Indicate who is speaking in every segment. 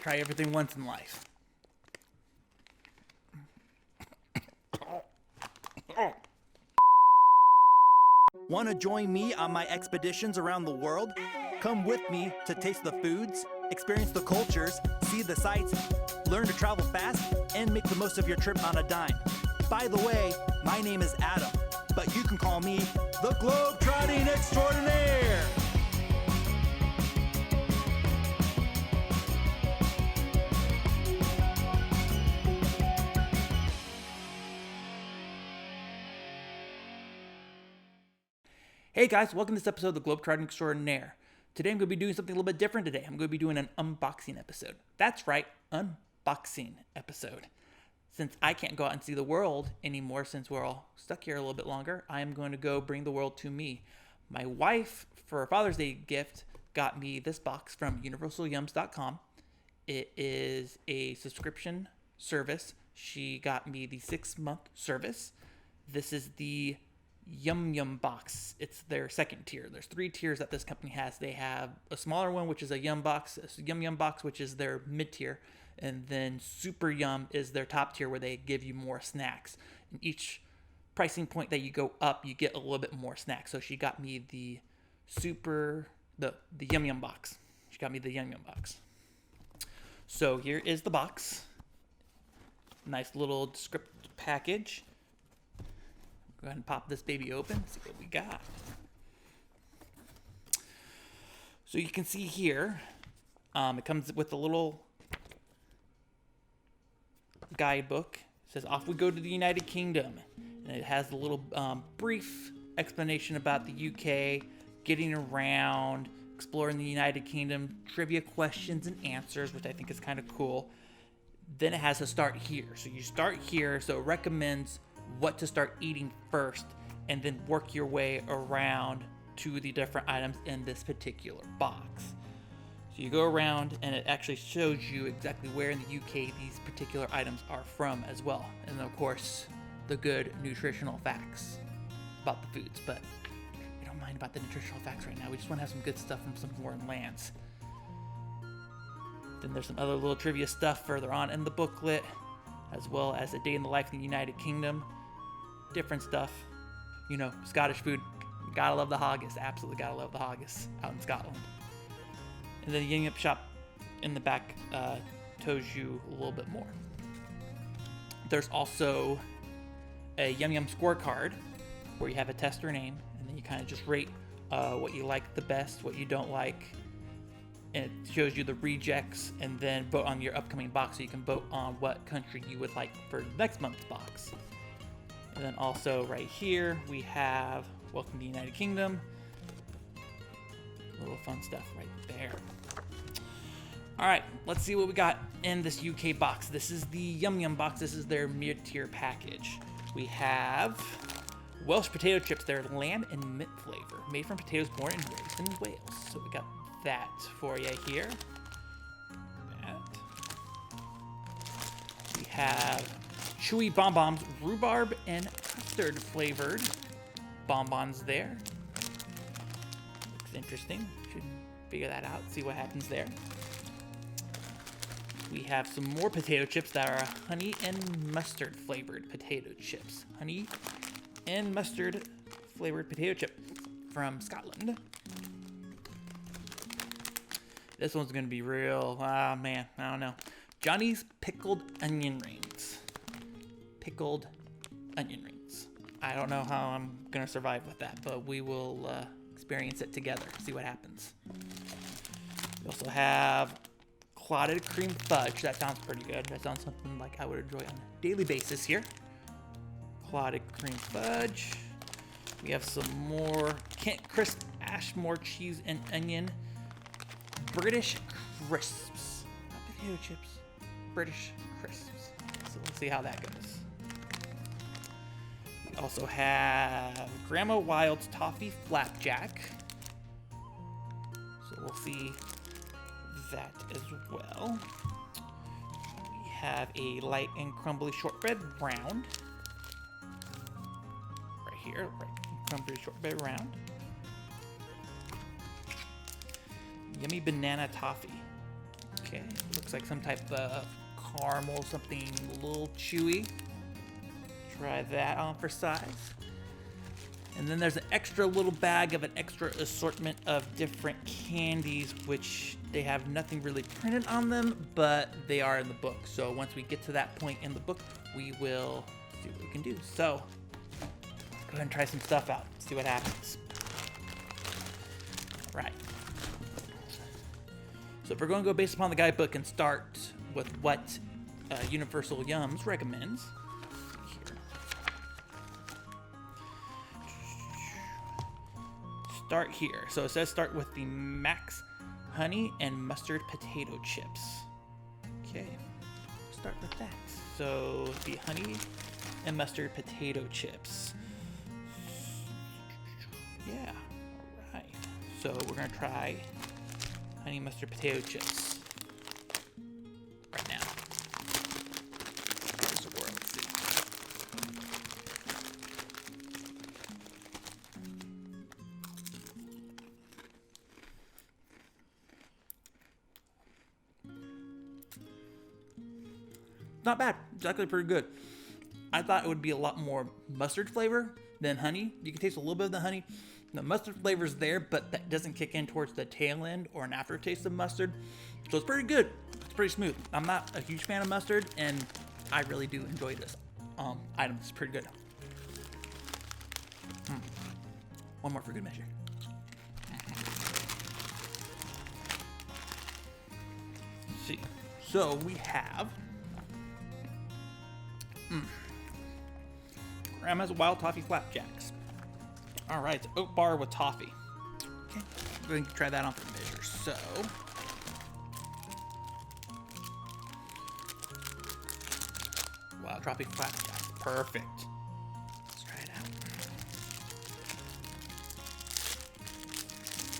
Speaker 1: Try everything once in life. Want to join me on my expeditions around the world? Come with me to taste the foods, experience the cultures, see the sights, learn to travel fast, and make the most of your trip on a dime. By the way, my name is Adam, but you can call me the Globetrotting Extraordinaire. Hey guys, welcome to this episode of the Globetrotting Extraordinaire. Today I'm going to be doing something a little bit different today. I'm going to be doing an unboxing episode. That's right, unboxing episode. Since I can't go out and see the world anymore, since we're all stuck here a little bit longer, I am going to go bring the world to me. My wife, for a Father's Day gift, got me this box from universalyums.com. It is a subscription service. She got me the 6-month service. This is the Yum Yum box. It's their second tier. There's 3 tiers that this company has. They have a smaller one, which is a Yum box, a Yum Yum box, which is their mid tier, and then Super Yum is their top tier, where they give you more snacks. And each pricing point that you go up, you get a little bit more snacks. So she got me the Yum Yum box. She got me the Yum Yum box. So here is the box. Nice little script package. Go ahead and pop this baby open, see what we got. So you can see here, it comes with a little guidebook. It says, off we go to the United Kingdom. And it has a little brief explanation about the UK, getting around, exploring the United Kingdom, trivia questions and answers, which I think is kind of cool. Then it has to start here. So you start here, so it recommends what to start eating first, and then work your way around to the different items in this particular box. So you go around and it actually shows you exactly where in the UK these particular items are from as well. And of course, the good nutritional facts about the foods, but we don't mind about the nutritional facts right now. We just want to have some good stuff from some foreign lands. Then there's some other little trivia stuff further on in the booklet, as well as a day in the life in the United Kingdom. Different stuff. You know, Scottish food. Gotta love the haggis. Absolutely gotta love the haggis out in Scotland. And then the Yum Yum shop in the back tells you a little bit more. There's also a Yum Yum scorecard where you have a tester name, and then you kind of just rate what you like the best, what you don't like. And it shows you the rejects, and then vote on your upcoming box, so you can vote on what country you would like for next month's box. And then also right here we have Welcome to the United Kingdom. A little fun stuff right there. All right, let's see what we got in this UK box. This is the Yum Yum box. This is their mid-tier package. We have Welsh potato chips. They're lamb and mint flavor, made from potatoes born and raised in Wales. So we got that for you here. We have chewy bonbons, rhubarb and custard flavored bonbons there. Looks interesting. Should figure that out, see what happens there. We have some more potato chips that are honey and mustard flavored potato chips. Honey and mustard flavored potato chip from Scotland. This one's gonna be real, man, I don't know. Johnny's Pickled Onion Rings. Pickled onion rings. I don't know how I'm gonna survive with that, but we will experience it together, see what happens. We also have clotted cream fudge. That sounds pretty good. That sounds something like I would enjoy on a daily basis here. Clotted cream fudge. We have some more Kent Crisp Ashmore cheese and onion British crisps. Not potato chips, British crisps. So let's see how that goes. We also have Grandma Wild's Toffee Flapjack. So we'll see that as well. We have a light and crumbly shortbread round. Right here, right, crumbly shortbread round. Yummy banana toffee. Okay, looks Looks like some type of caramel, something a little chewy. Try that on for size. And then there's an extra little bag of an extra assortment of different candies, which they have nothing really printed on them, but they are in the book. So once we get to that point in the book, we will see what we can do. So go ahead and try some stuff out, see what happens. All right. So if we're going to go based upon the guidebook and start with what Universal Yums recommends. Start here. So it says start with the Max Honey and Mustard Potato Chips. Okay, start with that. So the Honey and Mustard Potato Chips. Yeah, all right. So we're gonna try Honey Mustard Potato Chips right now. Here's the world. Let's see. Not bad. It's actually pretty good. I thought it would be a lot more mustard flavor than honey. You can taste a little bit of the honey. The mustard flavor is there, but that doesn't kick in towards the tail end or an aftertaste of mustard. So it's pretty good. It's pretty smooth. I'm not a huge fan of mustard, and I really do enjoy this item. It's pretty good. One more for good measure. Let's see. So we have Grandma's Wild Toffee Flapjacks. All right, it's oat bar with toffee. Okay, I'm going to try that on for measure. So, Wild Toffee Flapjacks, perfect. Let's try it out.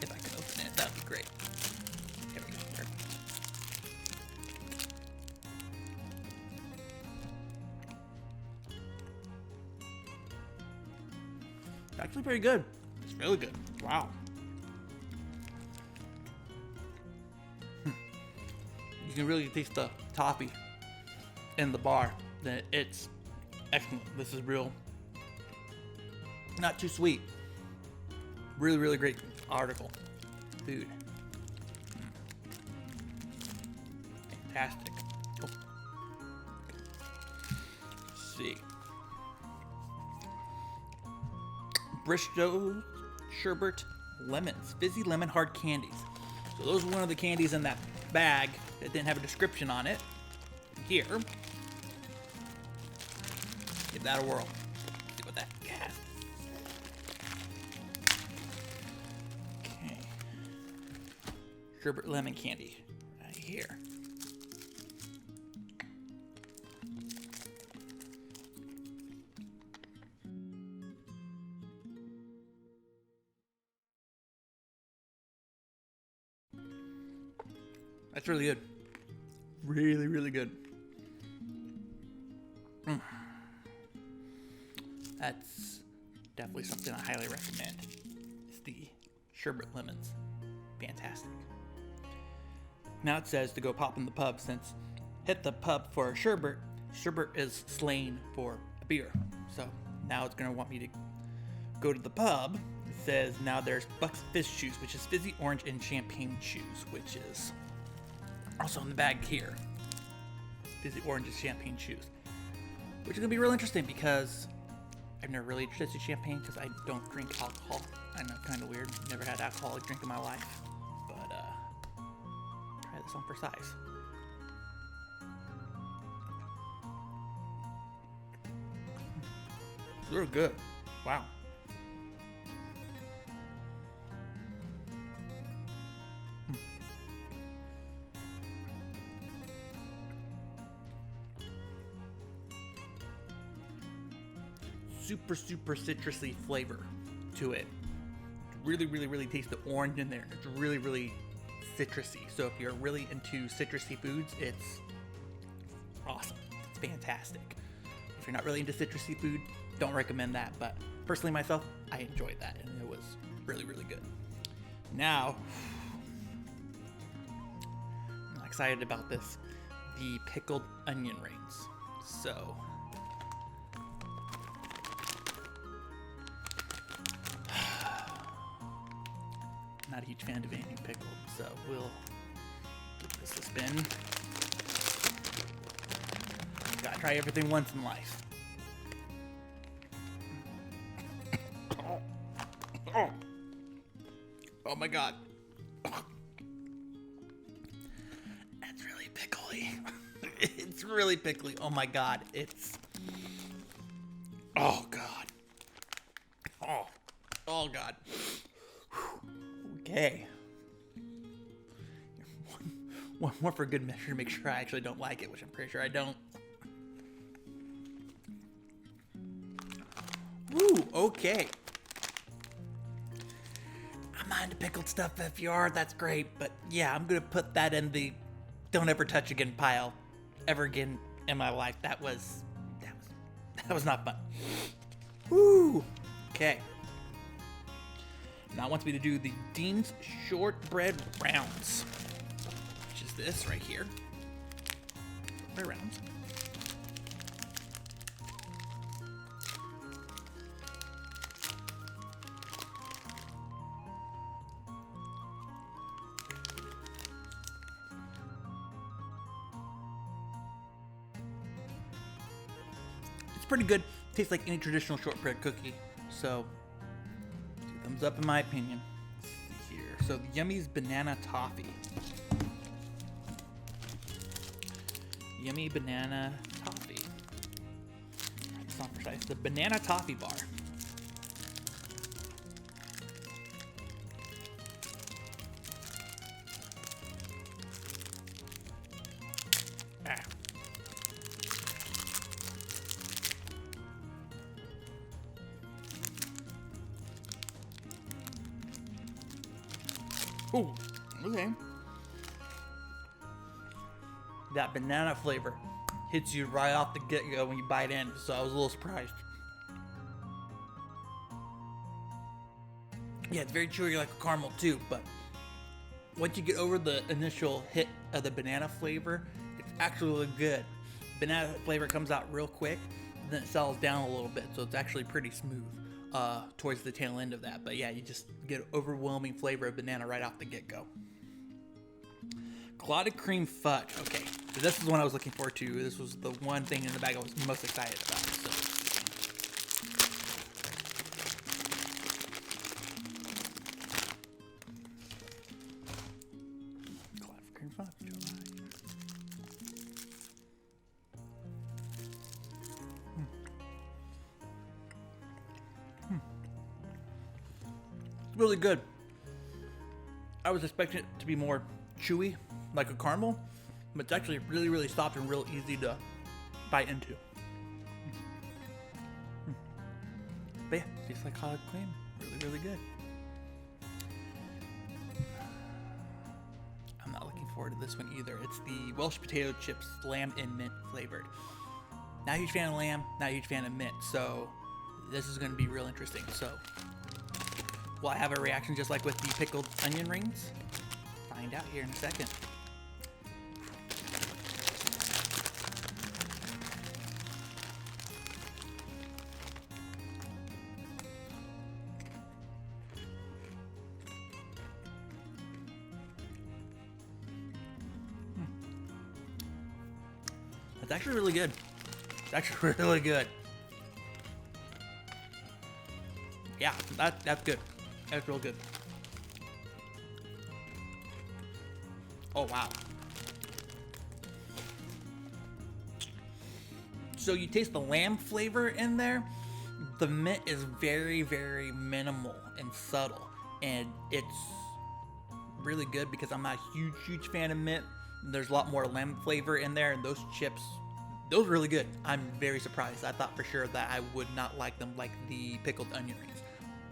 Speaker 1: If I can open it, that'd be great. There we go, perfect. Actually pretty good. It's really good. Wow. You can really taste the toffee in the bar. It's excellent. This is real. Not too sweet. Really, really great article. Food. Fantastic. Oh. Let's see. Bristow Sherbet Lemons, fizzy lemon hard candies. So those are one of the candies in that bag that didn't have a description on it. Here, give that a whirl. See what that has. Okay, sherbet lemon candy right here. That's really good. Really, really good. That's definitely something I highly recommend. It's the sherbet lemons. Fantastic. Now it says to go pop in the pub, since hit the pub for a sherbet. Sherbet is slang for a beer. So now it's going to want me to go to the pub. It says now there's Buck's Fizz Chews, which is fizzy orange and champagne chews, which is also in the bag here. Fizzy orange and champagne chews. Which is going to be real interesting because I've never really tasted champagne because I don't drink alcohol. I know, kind of weird. Never had alcoholic drink in my life. But, try this on for size. It's really good. Wow. Super, super citrusy flavor to it. Really, really, really taste the orange in there. It's really, really citrusy. So if you're really into citrusy foods, it's awesome. It's fantastic. If you're not really into citrusy food, don't recommend that. But personally myself, I enjoyed that and it was really, really good. Now, excited about this. The pickled onion rings. So, not a huge fan of anything pickled, so we'll give this a spin. Gotta try everything once in life. Oh my god. That's really pickly. It's really pickly. Oh my god. It's... Oh god. Oh god. Okay. One more for good measure to make sure I actually don't like it, which I'm pretty sure I don't. Ooh, okay. I'm not into pickled stuff. If you are, that's great. But yeah, I'm gonna put that in the don't ever touch again pile ever again in my life. That was not fun. Woo. Okay. Now it wants me to do the Dean's shortbread rounds, which is this right here. Shortbread rounds. It's pretty good. Tastes like any traditional shortbread cookie. So, thumbs up in my opinion. Let's see here. So the Yummy's banana toffee. Yummy banana toffee. It's not precise. The banana toffee bar. Ooh, okay. That banana flavor hits you right off the get-go when you bite in, so I was a little surprised. Yeah, it's very chewy like a caramel too, but once you get over the initial hit of the banana flavor, it's actually really good. Banana flavor comes out real quick, then it settles down a little bit, so it's actually pretty smooth towards the tail end of that. But yeah, you just get overwhelming flavor of banana right off the get-go. Clotted cream fudge. Okay, so this is the one I was looking forward to. This was the one thing in the bag I was most excited about. So. Clotted cream fudge. It's really good. I was expecting it to be more chewy, like a caramel, but it's actually really, really soft and real easy to bite into. But yeah, tastes like clotted cream. Really, really good. I'm not looking forward to this one either. It's the Welsh potato chips, lamb and mint flavored. Not a huge fan of lamb, not a huge fan of mint, so this is going to be real interesting. So, will I have a reaction just like with the pickled onion rings? Find out here in a second. That's actually really good. It's actually really good. Yeah, that's good. That's real good. Oh, wow. So you taste the lamb flavor in there. The mint is very, very minimal and subtle. And it's really good because I'm not a huge fan of mint. There's a lot more lamb flavor in there, and those chips, those are really good. I'm very surprised. I thought for sure that I would not like them like the pickled onion rings.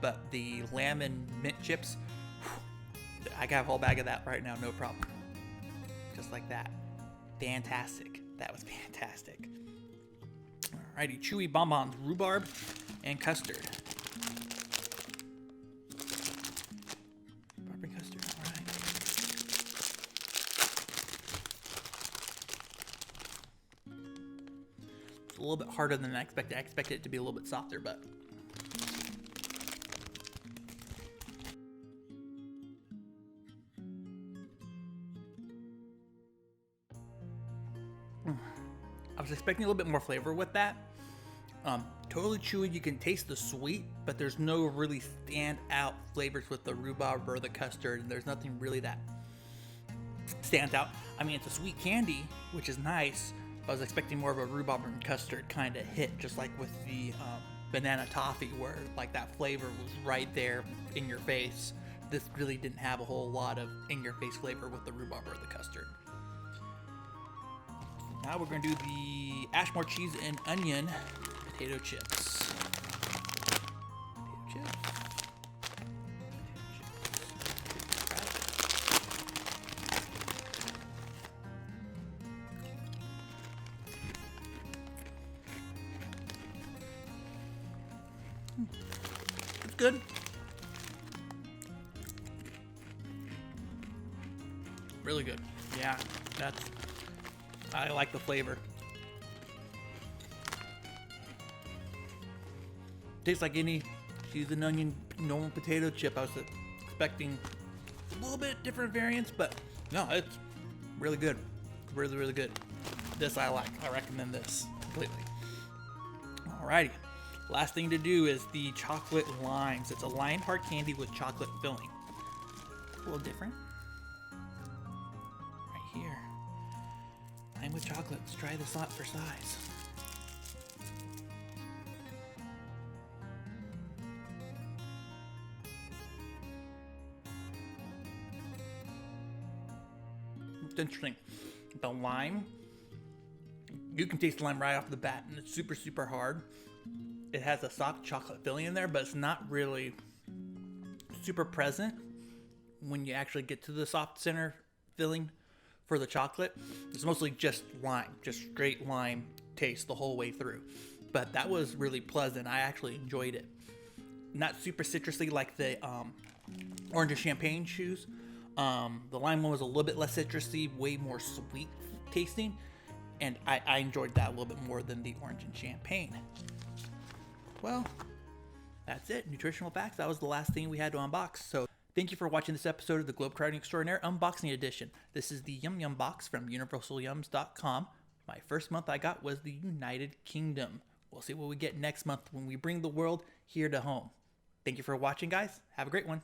Speaker 1: But the lamb and mint chips, whew, I can have a whole bag of that right now, no problem. Just like that. Fantastic. That was fantastic. Alrighty, chewy bonbons, rhubarb and custard. Rhubarb and custard, alright. a little bit harder than I expected. I expected it to be a little bit softer, but I was expecting a little bit more flavor with that. Totally chewy. You can taste the sweet, but there's no really standout flavors with the rhubarb or the custard, and there's nothing really that stands out. I mean, it's a sweet candy, which is nice. I was expecting more of a rhubarb and custard kind of hit, just like with the banana toffee, where like that flavor was right there in your face. This really didn't have a whole lot of in-your-face flavor with the rhubarb or the custard. Now we're going to do the Ashmore cheese and onion potato chips. Potato chips. It's good. Really good. Yeah, I like the flavor. Tastes like any cheese and onion normal potato chip. I was expecting a little bit different variants, but no, it's really good. Really, really good. This I like. I recommend this completely. Alrighty. Last thing to do is the chocolate limes. It's a lime hard candy with chocolate filling. A little different. Right here. Lime with chocolate. Let's try this out for size. It's interesting. The lime, you can taste the lime right off the bat, and it's super, super hard. It has a soft chocolate filling in there, but it's not really super present when you actually get to the soft center filling for the chocolate. It's mostly just lime, just straight lime taste the whole way through. But that was really pleasant. I actually enjoyed it. Not super citrusy like the orange and champagne chews. The lime one was a little bit less citrusy, way more sweet tasting, and I enjoyed that a little bit more than the orange and champagne. Well, that's it. Nutritional facts. That was the last thing we had to unbox. So thank you for watching this episode of the Globetrotting Extraordinaire Unboxing Edition. This is the Yum Yum box from universalyums.com. My first month I got was the United Kingdom. We'll see what we get next month when we bring the world here to home. Thank you for watching, guys. Have a great one.